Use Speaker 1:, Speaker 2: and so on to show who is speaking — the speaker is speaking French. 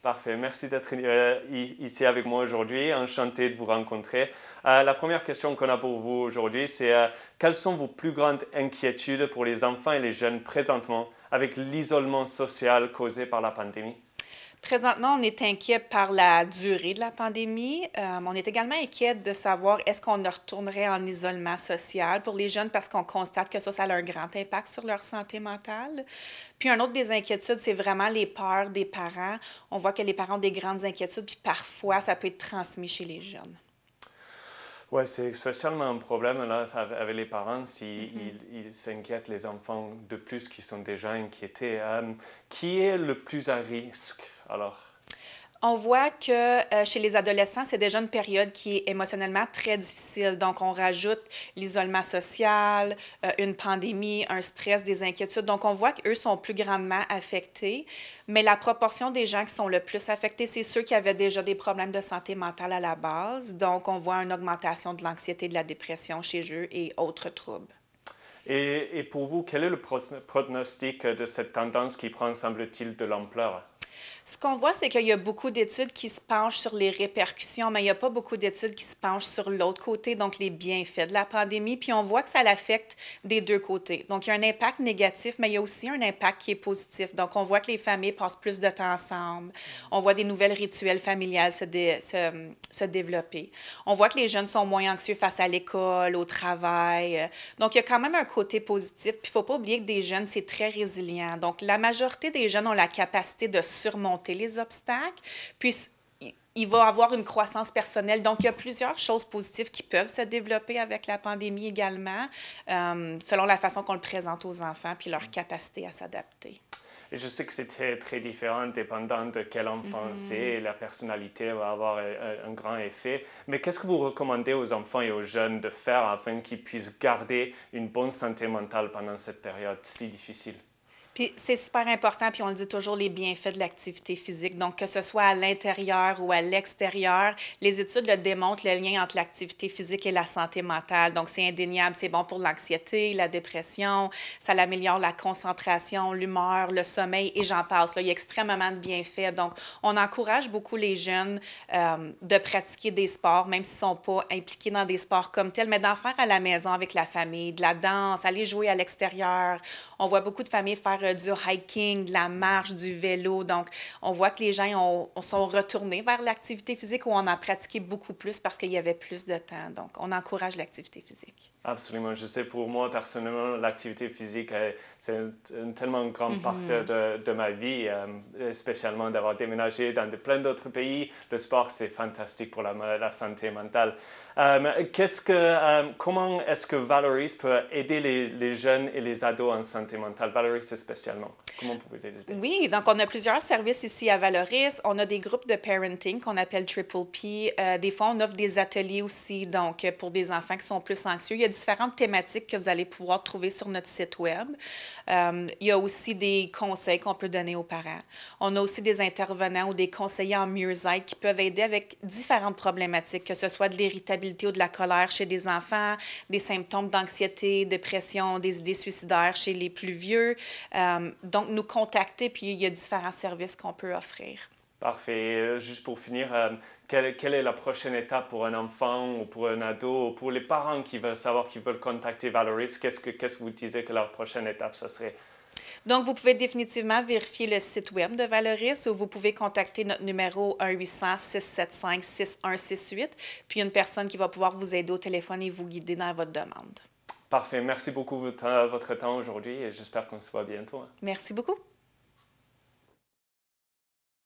Speaker 1: Parfait. Merci d'être ici avec moi aujourd'hui. Enchanté de vous rencontrer. La première question qu'on a pour vous aujourd'hui, c'est quelles sont vos plus grandes inquiétudes pour les enfants et les jeunes présentement avec l'isolement social causé par la pandémie?
Speaker 2: Présentement, on est inquiet par la durée de la pandémie. On est également inquiet de savoir est-ce qu'on retournerait en isolement social pour les jeunes parce qu'on constate que ça a un grand impact sur leur santé mentale. Puis un autre des inquiétudes, c'est vraiment les peurs des parents. On voit que les parents ont des grandes inquiétudes, puis parfois, ça peut être transmis chez les jeunes.
Speaker 1: Oui, c'est spécialement un problème là, avec les parents s'ils ils s'inquiètent les enfants de plus qui sont déjà inquiétés. Qui est le plus à risque alors?
Speaker 2: On voit que chez les adolescents, c'est déjà une période qui est émotionnellement très difficile. Donc, on rajoute l'isolement social, une pandémie, un stress, des inquiétudes. Donc, on voit qu'eux sont plus grandement affectés. Mais la proportion des gens qui sont le plus affectés, c'est ceux qui avaient déjà des problèmes de santé mentale à la base. Donc, on voit une augmentation de l'anxiété, de la dépression chez eux et autres troubles.
Speaker 1: Et pour vous, quel est le pronostic de cette tendance qui prend, semble-t-il, de l'ampleur?
Speaker 2: Ce qu'on voit, c'est qu'il y a beaucoup d'études qui se penchent sur les répercussions, mais il n'y a pas beaucoup d'études qui se penchent sur l'autre côté, donc les bienfaits de la pandémie. Puis on voit que ça l'affecte des deux côtés. Donc il y a un impact négatif, mais il y a aussi un impact qui est positif. Donc on voit que les familles passent plus de temps ensemble. On voit des nouvelles rituels familiales se développer. On voit que les jeunes sont moins anxieux face à l'école, au travail. Donc il y a quand même un côté positif. Puis il ne faut pas oublier que des jeunes, c'est très résilient. Donc la majorité des jeunes ont la capacité de surmonter les obstacles, puis il va avoir une croissance personnelle. Donc, il y a plusieurs choses positives qui peuvent se développer avec la pandémie également, selon la façon qu'on le présente aux enfants, puis leur capacité à s'adapter.
Speaker 1: Et je sais que c'est très différent dépendant de quel enfant c'est. La personnalité va avoir un grand effet. Mais qu'est-ce que vous recommandez aux enfants et aux jeunes de faire afin qu'ils puissent garder une bonne santé mentale pendant cette période si difficile?
Speaker 2: Puis c'est super important, puis on le dit toujours, les bienfaits de l'activité physique. Donc, que ce soit à l'intérieur ou à l'extérieur, les études le démontrent, le lien entre l'activité physique et la santé mentale. Donc, c'est indéniable, c'est bon pour l'anxiété, la dépression, ça améliore la concentration, l'humeur, le sommeil, et j'en passe. Là, il y a extrêmement de bienfaits. Donc, on encourage beaucoup les jeunes de pratiquer des sports, même s'ils ne sont pas impliqués dans des sports comme tels, mais d'en faire à la maison avec la famille, de la danse, aller jouer à l'extérieur. On voit beaucoup de familles faire du hiking, de la marche, du vélo. Donc, on voit que les gens sont retournés vers l'activité physique ou on en pratiquait beaucoup plus parce qu'il y avait plus de temps. Donc, on encourage l'activité physique.
Speaker 1: Absolument. Je sais, pour moi, personnellement, l'activité physique, c'est une tellement grande partie de ma vie, spécialement d'avoir déménagé dans plein d'autres pays. Le sport, c'est fantastique pour la santé mentale. Comment est-ce que Valoris peut aider les jeunes et les ados en santé mentale? Valoris, spécialement. Comment pouvez vous les aider?
Speaker 2: Oui, donc on a plusieurs services ici à Valoris. On a des groupes de parenting qu'on appelle Triple P. Des fois, on offre des ateliers aussi, donc pour des enfants qui sont plus anxieux. Il y a différentes thématiques que vous allez pouvoir trouver sur notre site web. Il y a aussi des conseils qu'on peut donner aux parents. On a aussi des intervenants ou des conseillers en mieux-être qui peuvent aider avec différentes problématiques, que ce soit de l'irritabilité ou de la colère chez des enfants, des symptômes d'anxiété, dépression, des idées suicidaires chez les plus vieux. Donc, nous contacter, puis il y a différents services qu'on peut offrir.
Speaker 1: Parfait. Juste pour finir, quelle est la prochaine étape pour un enfant ou pour un ado ou pour les parents qui veulent savoir, qui veulent contacter Valoris? Qu'est-ce que vous disiez que la prochaine étape, ce serait?
Speaker 2: Donc, vous pouvez définitivement vérifier le site web de Valoris ou vous pouvez contacter notre numéro 1-800-675-6168, puis une personne qui va pouvoir vous aider au téléphone et vous guider dans votre demande.
Speaker 1: Parfait. Merci beaucoup de votre temps aujourd'hui et j'espère qu'on se voit bientôt.
Speaker 2: Merci beaucoup.